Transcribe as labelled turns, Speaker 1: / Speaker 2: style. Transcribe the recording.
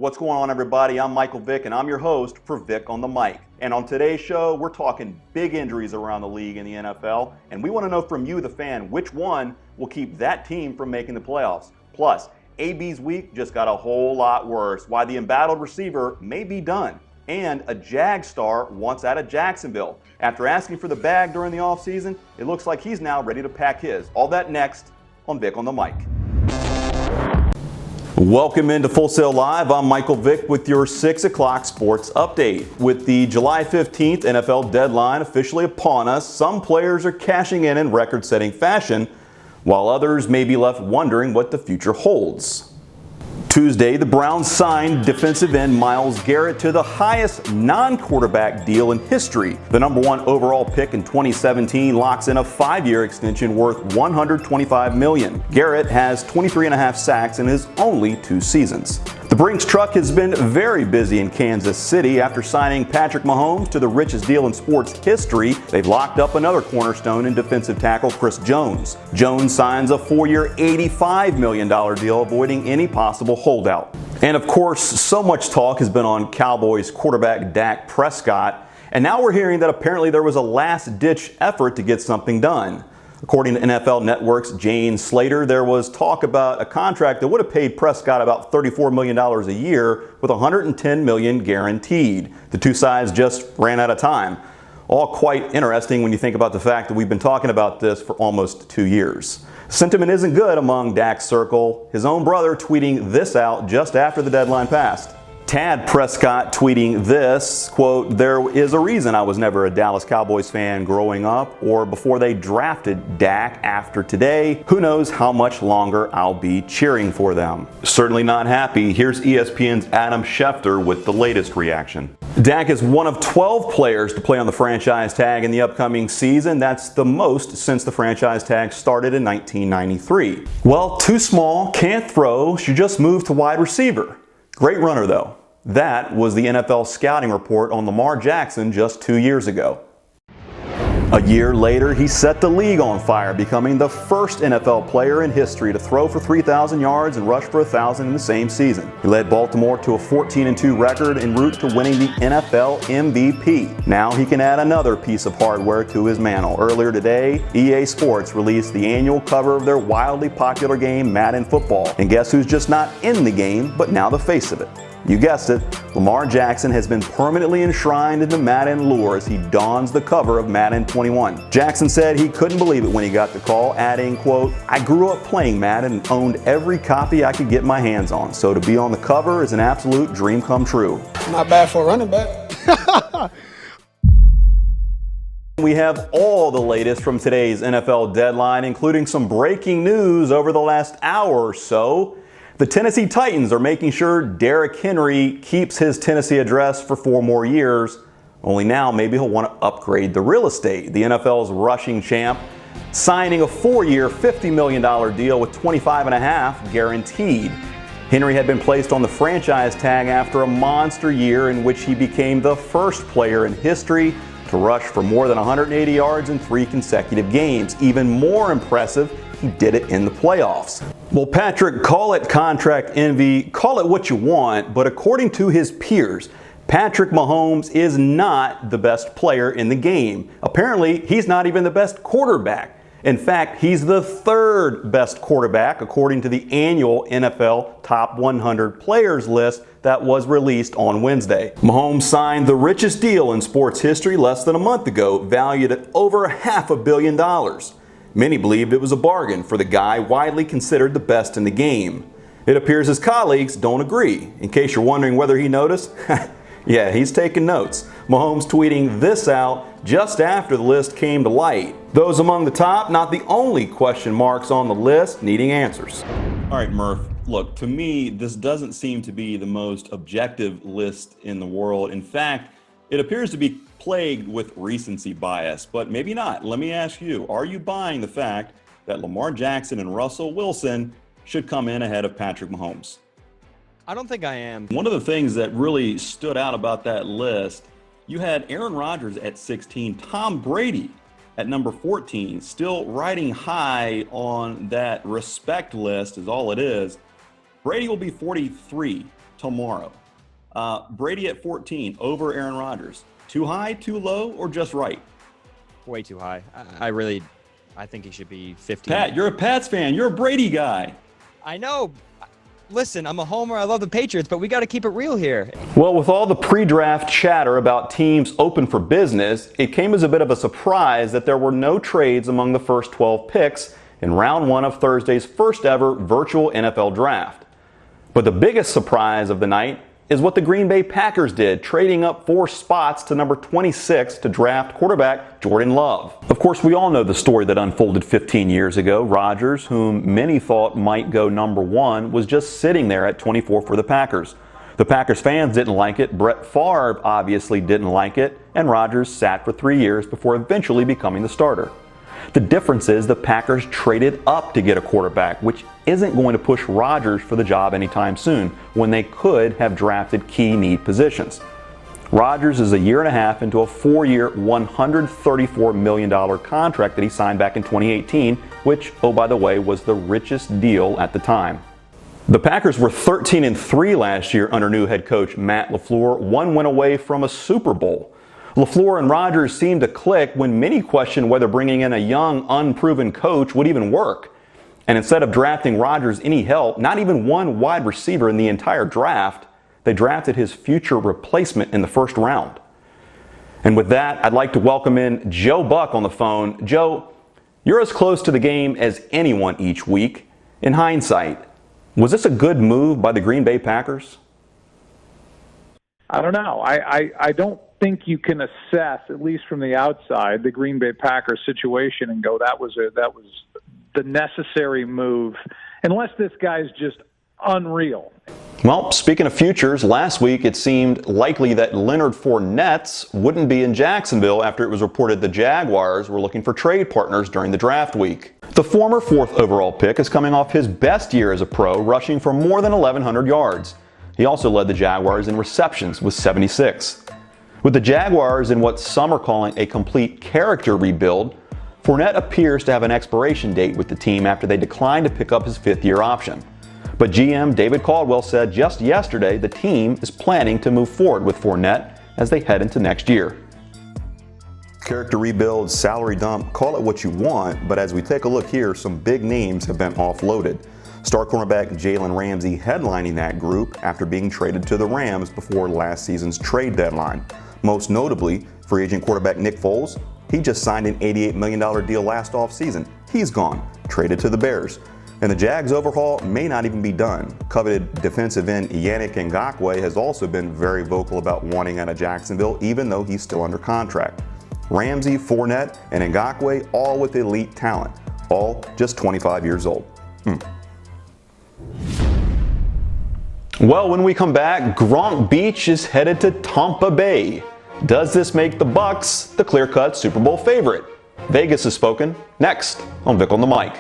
Speaker 1: What's going on, everybody? I'm Michael Vick, and I'm your host for Vick on the Mic. And on today's show, we're talking big injuries around the league in the NFL, and we want to know from you, the fan, which one will keep that team from making the playoffs. Plus, AB's week just got a whole lot worse, why the embattled receiver may be done, and a Jag star wants out of Jacksonville. After asking for the bag during the offseason, it looks like he's now ready to pack his. All that next on Vick on the Mic. Welcome into Full Sail Live. I'm Michael Vick with your 6 o'clock sports update. With the July 15th NFL deadline officially upon us, some players are cashing in record-setting fashion, while others may be left wondering what the future holds. Tuesday, the Browns signed defensive end Myles Garrett to the highest non-quarterback deal in history. The number 1 overall pick in 2017 locks in a 5-year extension worth $125 million. Garrett has 23.5 sacks in his only 2 seasons. The Brinks truck has been very busy in Kansas City after signing Patrick Mahomes to the richest deal in sports history. They've locked up another cornerstone in defensive tackle Chris Jones. Jones signs a 4-year, $85 million deal, avoiding any possible holdout. And of course, so much talk has been on Cowboys quarterback Dak Prescott, and now we're hearing that apparently there was a last-ditch effort to get something done. According to NFL Network's Jane Slater, there was talk about a contract that would have paid Prescott about $34 million a year with $110 million guaranteed. The two sides just ran out of time. All quite interesting when you think about the fact that we've been talking about this for almost 2 years. Sentiment isn't good among Dak's circle, his own brother tweeting this out just after the deadline passed. Tad Prescott tweeting this, quote, "There is a reason I was never a Dallas Cowboys fan growing up or before they drafted Dak after today. Who knows how much longer I'll be cheering for them." Certainly not happy. Here's ESPN's Adam Schefter with the latest reaction. Dak is one of 12 players to play on the franchise tag in the upcoming season. That's the most since the franchise tag started in 1993. Well, too small, can't throw, should just move to wide receiver. Great runner, though. That was the NFL scouting report on Lamar Jackson just 2 years ago. A year later, he set the league on fire, becoming the first NFL player in history to throw for 3,000 yards and rush for 1,000 in the same season. He led Baltimore to a 14-2 record en route to winning the NFL MVP. Now he can add another piece of hardware to his mantle. Earlier today, EA Sports released the annual cover of their wildly popular game, Madden Football. And guess who's just not in the game, but now the face of it? You guessed it, Lamar Jackson has been permanently enshrined in the Madden lore as he dons the cover of Madden 21. Jackson said he couldn't believe it when he got the call, adding, quote, "I grew up playing Madden and owned every copy I could get my hands on, so to be on the cover is an absolute dream come true."
Speaker 2: Not bad for a running back.
Speaker 1: We have all the latest from today's NFL deadline, including some breaking news over the last hour or so. The Tennessee Titans are making sure Derrick Henry keeps his Tennessee address for 4 more years, only now maybe he'll want to upgrade the real estate. The NFL's rushing champ signing a 4-year, $50 million deal with $25.5 guaranteed. Henry had been placed on the franchise tag after a monster year in which he became the first player in history to rush for more than 180 yards in 3 consecutive games. Even more impressive, he did it in the playoffs. Well, Patrick, call it contract envy, call it what you want, but according to his peers, Patrick Mahomes is not the best player in the game. Apparently, he's not even the best quarterback. In fact, he's the 3rd best quarterback according to the annual NFL Top 100 Players list that was released on Wednesday. Mahomes signed the richest deal in sports history less than a month ago, valued at over $500 million. Many believed it was a bargain for the guy widely considered the best in the game. It appears his colleagues don't agree. In case you're wondering whether he noticed, yeah, he's taking notes. Mahomes tweeting this out just after the list came to light. Those among the top, not the only question marks on the list needing answers. All right, Murph, look, to me, this doesn't seem to be the most objective list in the world. In fact, it appears to be plagued with recency bias, but maybe not. Let me ask you, are you buying the fact that Lamar Jackson and Russell Wilson should come in ahead of Patrick Mahomes?
Speaker 3: I don't think I am.
Speaker 1: One of the things that really stood out about that list, you had Aaron Rodgers at 16, Tom Brady at number 14, still riding high on that respect list is all it is. Brady will be 43 tomorrow. Brady at 14 over Aaron Rodgers. Too high, too low, or just right?
Speaker 3: Way too high. I think he should be 15.
Speaker 1: Pat, you're a Pats fan. You're a Brady guy.
Speaker 3: I know. Listen, I'm a homer. I love the Patriots, but we got to keep it real here.
Speaker 1: Well, with all the pre-draft chatter about teams open for business, it came as a bit of a surprise that there were no trades among the first 12 picks in round one of Thursday's first ever virtual NFL draft. But the biggest surprise of the night is what the Green Bay Packers did, trading up 4 spots to number 26 to draft quarterback Jordan Love. Of course, we all know the story that unfolded 15 years ago. Rodgers, whom many thought might go number 1, was just sitting there at 24 for the Packers. The Packers fans didn't like it, Brett Favre obviously didn't like it, and Rodgers sat for 3 years before eventually becoming the starter. The difference is the Packers traded up to get a quarterback, which isn't going to push Rodgers for the job anytime soon, when they could have drafted key need positions. Rodgers is a year and a half into a 4-year, $134 million contract that he signed back in 2018, which, oh by the way, was the richest deal at the time. The Packers were 13-3 last year under new head coach Matt LaFleur, one win away from a Super Bowl. LaFleur and Rodgers seemed to click when many questioned whether bringing in a young, unproven coach would even work. And instead of drafting Rodgers any help, not even one wide receiver in the entire draft, they drafted his future replacement in the first round. And with that, I'd like to welcome in Joe Buck on the phone. Joe, you're as close to the game as anyone each week. In hindsight, was this a good move by the Green Bay Packers?
Speaker 4: I don't know. I don't think you can assess, at least from the outside, the Green Bay Packers situation and go, that was the necessary move, unless this guy's just unreal.
Speaker 1: Well, speaking of futures, last week it seemed likely that Leonard Fournette wouldn't be in Jacksonville after it was reported the Jaguars were looking for trade partners during the draft week. The former 4th overall pick is coming off his best year as a pro, rushing for more than 1,100 yards. He also led the Jaguars in receptions with 76. With the Jaguars in what some are calling a complete character rebuild, Fournette appears to have an expiration date with the team after they declined to pick up his 5th-year option. But GM David Caldwell said just yesterday the team is planning to move forward with Fournette as they head into next year. Character rebuild, salary dump, call it what you want, but as we take a look here, some big names have been offloaded. Star cornerback Jalen Ramsey headlining that group after being traded to the Rams before last season's trade deadline. Most notably, free agent quarterback Nick Foles, he just signed an $88 million deal last offseason. He's gone, traded to the Bears. And the Jags overhaul may not even be done. Coveted defensive end Yannick Ngakoue has also been very vocal about wanting out of Jacksonville, even though he's still under contract. Ramsey, Fournette, and Ngakoue, all with elite talent, all just 25 years old. Well, when we come back, Gronk Beach is headed to Tampa Bay. Does this make the Bucs the clear-cut Super Bowl favorite? Vegas has spoken. Next on Vic on the Mic.